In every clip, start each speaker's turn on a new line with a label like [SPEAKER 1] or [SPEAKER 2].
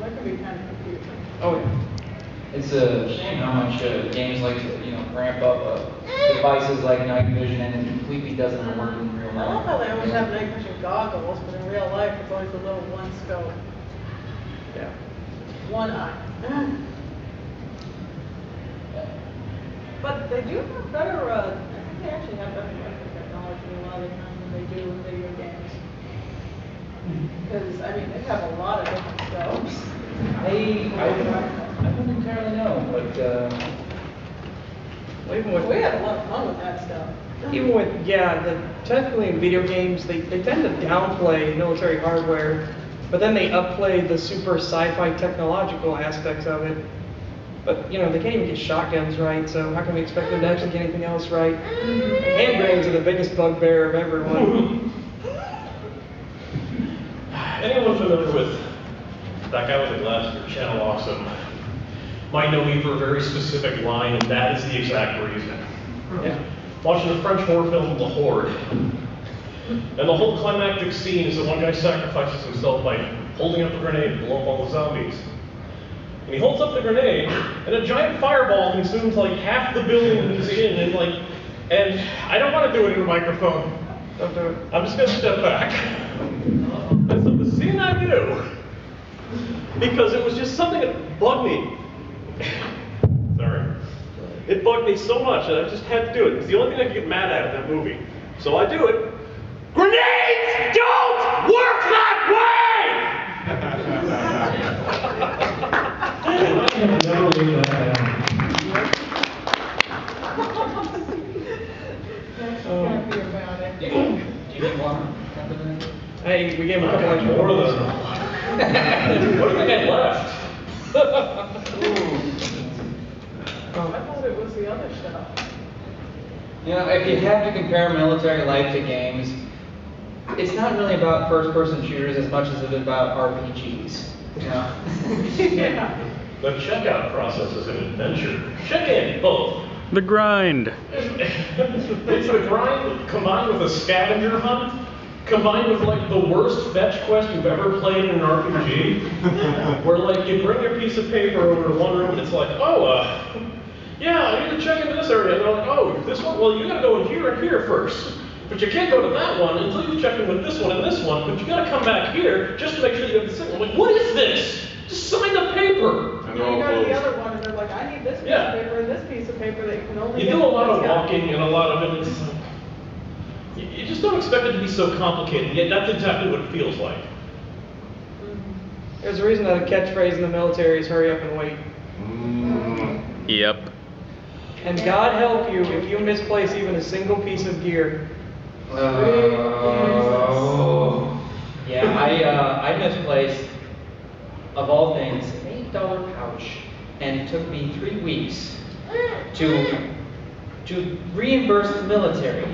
[SPEAKER 1] that can be kind of confusing.
[SPEAKER 2] Oh yeah.
[SPEAKER 3] It's a shame how much games like to, ramp up devices like night vision and it completely doesn't work in real
[SPEAKER 1] I love
[SPEAKER 3] life.
[SPEAKER 1] how they always have night vision goggles, but in real life, it's always a little one scope.
[SPEAKER 2] Yeah.
[SPEAKER 1] One eye. But they do have better, I think they actually have better graphic technology a lot of the time than they do in video games. Because, I mean, they have a lot of different scopes.
[SPEAKER 3] I don't entirely know, but
[SPEAKER 2] Well, even with
[SPEAKER 1] We had a lot of fun with that stuff.
[SPEAKER 2] technically in video games they tend to downplay military hardware, but then they upplay the super sci-fi technological aspects of it. But they can't even get shotguns right, so how can we expect them to actually get anything else right? Hand grenades are the biggest bugbear of everyone.
[SPEAKER 4] Anyone familiar with that guy with the glasses or Channel Awesome might know me for a very specific line, and that is the exact reason.
[SPEAKER 2] Yeah.
[SPEAKER 4] Watching the French horror film The Horde. And the whole climactic scene is that one guy sacrifices himself by holding up a grenade to blow up all the zombies. And he holds up the grenade, and a giant fireball consumes like half the building he's in, and I don't want to do it in a microphone.
[SPEAKER 2] Don't do it.
[SPEAKER 4] I'm just going to step back. And so the scene I do, because it was just something that bugged me. Sorry. It bugged me so much that I just had to do it. It's the only thing I could get mad at in that movie. So I do it. Grenades don't work that
[SPEAKER 5] Never leave that down.
[SPEAKER 1] That's happy about it.
[SPEAKER 3] do you need one?
[SPEAKER 2] Hey, we gave him a couple
[SPEAKER 4] way.
[SPEAKER 2] extra
[SPEAKER 4] More than
[SPEAKER 2] bullets.
[SPEAKER 4] what do we got left?
[SPEAKER 1] I thought it was the other stuff.
[SPEAKER 3] If you have to compare military life to games, it's not really about first-person shooters as much as it is about RPGs.
[SPEAKER 1] Yeah.
[SPEAKER 4] The checkout process is an adventure. Check in, both.
[SPEAKER 6] The grind.
[SPEAKER 4] It's the grind combined with a scavenger hunt, combined with like the worst fetch quest you've ever played in an RPG, where like you bring your piece of paper over to one room and it's like, yeah, I need to check into this area. And they're like, oh, this one? Well, you gotta go in here and here first. But you can't go to that one until you check in with this one and this one. But you gotta come back here just to make sure you have the signal. I'm like, what is this? Just sign the paper.
[SPEAKER 1] And then you go to the other one and they're like, I need this piece of paper and this piece of paper that you can only
[SPEAKER 4] You
[SPEAKER 1] get
[SPEAKER 4] do a lot
[SPEAKER 1] from
[SPEAKER 4] of
[SPEAKER 1] this guy.
[SPEAKER 4] walking and a lot of it is, you just don't expect it to be so complicated, yet that's exactly what it feels like.
[SPEAKER 2] There's a reason that the catchphrase in the military is hurry up and wait.
[SPEAKER 6] Yep.
[SPEAKER 2] And God help you if you misplace even a single piece of gear.
[SPEAKER 3] Yeah, I misplaced, of all things, an $8 pouch, and it took me 3 weeks to reimburse the military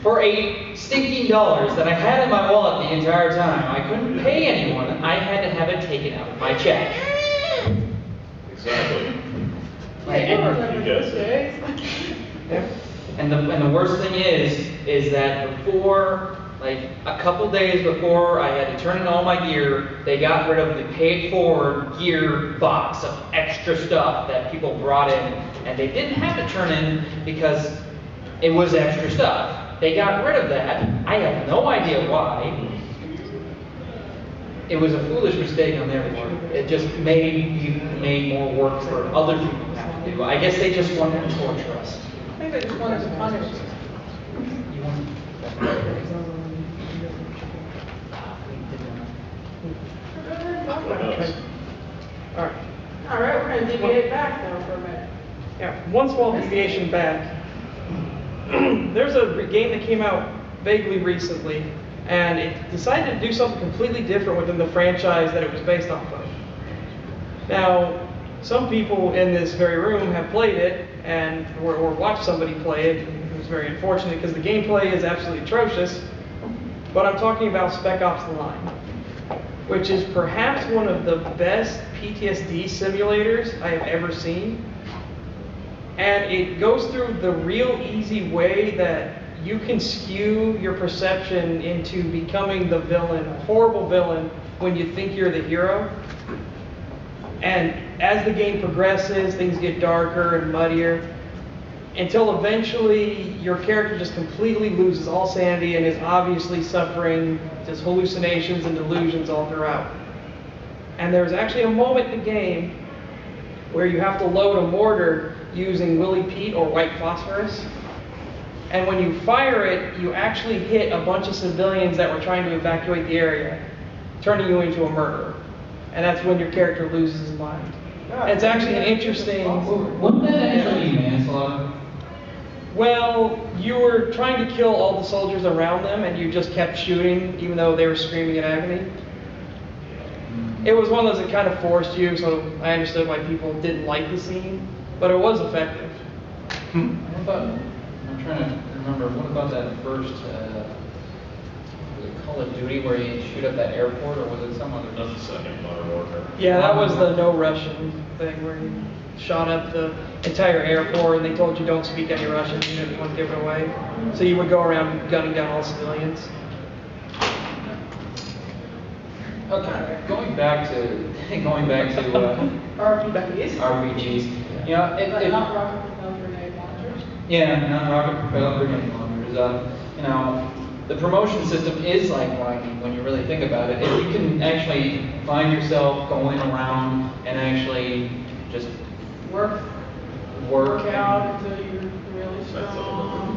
[SPEAKER 3] for $8 stinking that I had in my wallet the entire time. I couldn't pay anyone. I had to have it taken out of my check.
[SPEAKER 4] Exactly.
[SPEAKER 1] Remember those days?
[SPEAKER 3] And the worst thing is that before, like a couple days before I had to turn in all my gear, they got rid of the paid forward gear box of extra stuff that people brought in, and they didn't have to turn in because it was extra stuff. They got rid of that. I have no idea why. It was a foolish mistake on their part. It just made more work for other people to have to do. I guess they just wanted to torture us.
[SPEAKER 1] I think they just wanted to punish us.
[SPEAKER 3] You want?
[SPEAKER 2] Alright.
[SPEAKER 1] All right, we're gonna deviate back though for a minute.
[SPEAKER 2] Yeah, one small deviation back. There's a game that came out vaguely recently, and it decided to do something completely different within the franchise that it was based off of. Now, some people in this very room have played it, or watched somebody play it. It was very unfortunate because the gameplay is absolutely atrocious. But I'm talking about Spec Ops: The Line, which is perhaps one of the best PTSD simulators I have ever seen. And it goes through the real easy way that you can skew your perception into becoming the villain, a horrible villain, when you think you're the hero. And as the game progresses, things get darker and muddier, until eventually your character just completely loses all sanity and is obviously suffering just hallucinations and delusions all throughout. And there's actually a moment in the game where you have to load a mortar using Willy Pete or white phosphorus. And when you fire it, you actually hit a bunch of civilians that were trying to evacuate the area, turning you into a murderer. And that's when your character loses his mind. It's actually an interesting...
[SPEAKER 3] Wouldn't that actually be manslaughter?
[SPEAKER 2] Well, you were trying to kill all the soldiers around them, and you just kept shooting, even though they were screaming in agony. It was one of those that kind of forced you, so I understood why people didn't like the scene, but it was effective.
[SPEAKER 3] What about, I'm trying to remember, what about that first, was it Call of Duty where you shoot up that airport, or was it some other?
[SPEAKER 4] That's the second Modern Warfare.
[SPEAKER 2] Yeah, that was the no Russian thing where you shot up the entire airport and they told you don't speak any Russian, you didn't want to give it away. So you would go around gunning down all civilians.
[SPEAKER 3] Okay, going back to
[SPEAKER 1] RPGs?
[SPEAKER 3] RPGs. You know,
[SPEAKER 1] But not rocket propelled grenade launchers.
[SPEAKER 3] yeah, non-rocket propelled grenade launchers. You know, the promotion system is like whining when you really think about it. If you can actually find yourself going around and actually just
[SPEAKER 1] Work out until you're really strong.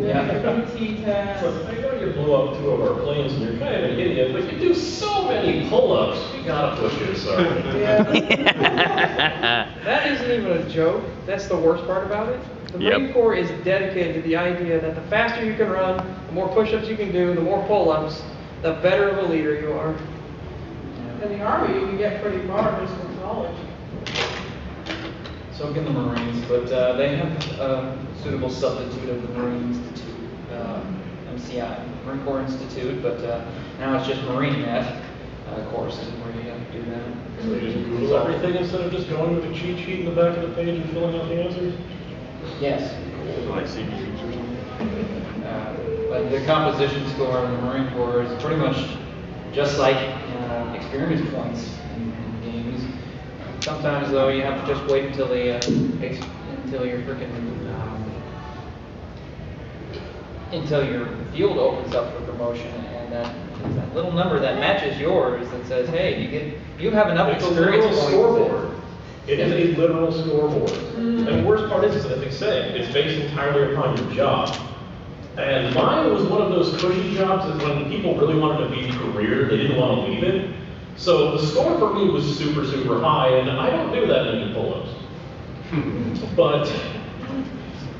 [SPEAKER 3] Yeah.
[SPEAKER 1] The PT test.
[SPEAKER 4] So I know you blew up 2 of our planes and you're kind of an idiot, but you do so many pull-ups, we gotta push you, Sergeant.
[SPEAKER 1] Yeah.
[SPEAKER 2] That isn't even a joke. That's the worst part about it. The Marine Corps is dedicated to the idea that the faster you can run, the more push-ups you can do, the more pull-ups, the better of a leader you are.
[SPEAKER 1] In the Army, you can get pretty far just from college.
[SPEAKER 3] So can the Marines, but they have a suitable substitute of the Marine Institute, MCI, Marine Corps Institute, but now it's just MarineNet courses where you have to do that.
[SPEAKER 4] So you just Google everything instead of just going with a cheat sheet in the back of the page and filling out the answers?
[SPEAKER 3] Yes.
[SPEAKER 4] Like CBs or something?
[SPEAKER 3] Like the composition score in the Marine Corps is pretty much just like experience points in games. Sometimes though, you have to just wait until until your freaking until your field opens up for promotion, and that little number that matches yours that says, hey, you have enough
[SPEAKER 4] It's a
[SPEAKER 3] experience
[SPEAKER 4] literal
[SPEAKER 3] points.
[SPEAKER 4] scoreboard. It is a literal scoreboard. And the worst part is, as they say, it's based entirely upon your job. And mine was one of those cushy jobs that when people really wanted to be a career, they didn't want to leave it. So the score for me was super, super high, and I don't do that many pull-ups. But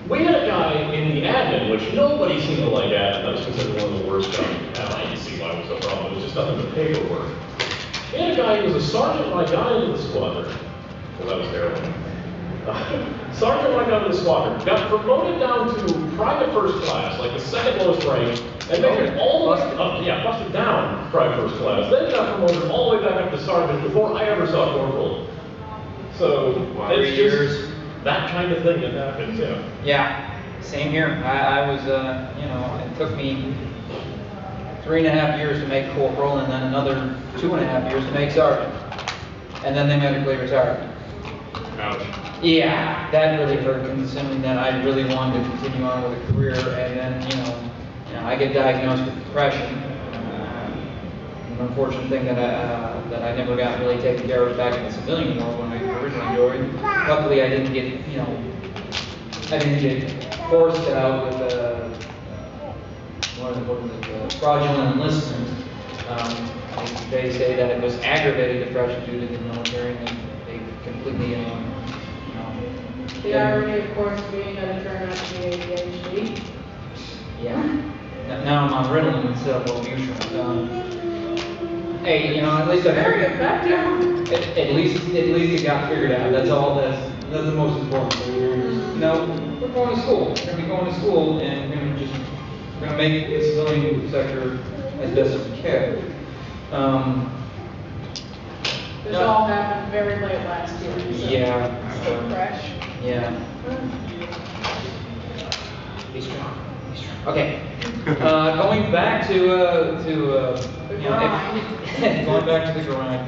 [SPEAKER 4] we had a guy in the admin, which nobody seemed to like admin. That was considered one of the worst jobs you had. I didn't see why it was a problem. It was just nothing but paperwork. We had a guy who was a sergeant when I got into the squadron. Well, that was terrible. Sergeant when I got into the squadron. Got promoted down to private first class, like the second lowest rank, and made it all the way up, busted down private first class. Then got promoted all the way back up to sergeant before I ever saw corporal. So, it's just that kind of thing that happens, yeah.
[SPEAKER 3] Yeah, same here. I was, it took me 3.5 years to make corporal, and then another 2.5 years to make sergeant. And then they medically retired.
[SPEAKER 4] Ouch.
[SPEAKER 3] Yeah, that really hurt, considering that I really wanted to continue on with a career, and then, I get diagnosed with depression. An unfortunate thing that I never got really taken care of back in the civilian world when I originally joined. Luckily, I didn't get forced out with fraudulent enlistment. They say that it was aggravated depression due to the military, and they completely,
[SPEAKER 1] The irony, of course, being that it turned out to be ADHD.
[SPEAKER 3] Yeah. Now I'm on Ritalin instead of Wellbutrin. Hey, at least
[SPEAKER 1] Very effective.
[SPEAKER 3] at least it got figured out. That's all. That's the most important thing. We're going to school. We're going to be going to school, and we're going to make the civilian sector as best as we can.
[SPEAKER 1] This all happened very late last year. So
[SPEAKER 3] Yeah.
[SPEAKER 1] still fresh.
[SPEAKER 3] Yeah. Be strong. Be strong. Okay. Going back to
[SPEAKER 1] The grind.
[SPEAKER 3] going back to the grind.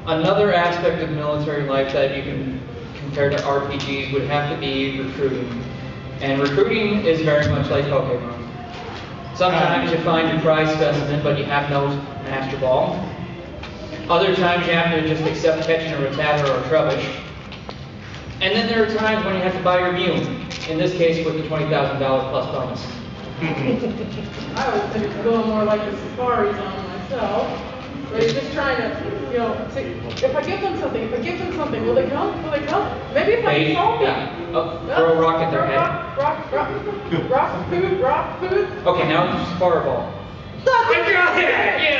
[SPEAKER 3] Another aspect of military life that you can compare to RPGs would have to be recruiting. And recruiting is very much like Pokemon. Sometimes you find your prize specimen, but you have no Master Ball. Other times you have to just accept catching a Rattata or a Trubbish. And then there are times when you have to buy your Mew, in this case with the $20,000 plus bonus.
[SPEAKER 1] I was thinking going more like the Safari Zone myself, where you're just trying to, you know, see, if I give them something, will they come? Will they come? Maybe if I
[SPEAKER 3] They-
[SPEAKER 1] solve it.
[SPEAKER 3] yeah. Oh, throw a rock at their head.
[SPEAKER 1] Rock food.
[SPEAKER 3] Okay, now it's Fireball.
[SPEAKER 1] Stop it!
[SPEAKER 3] Yeah!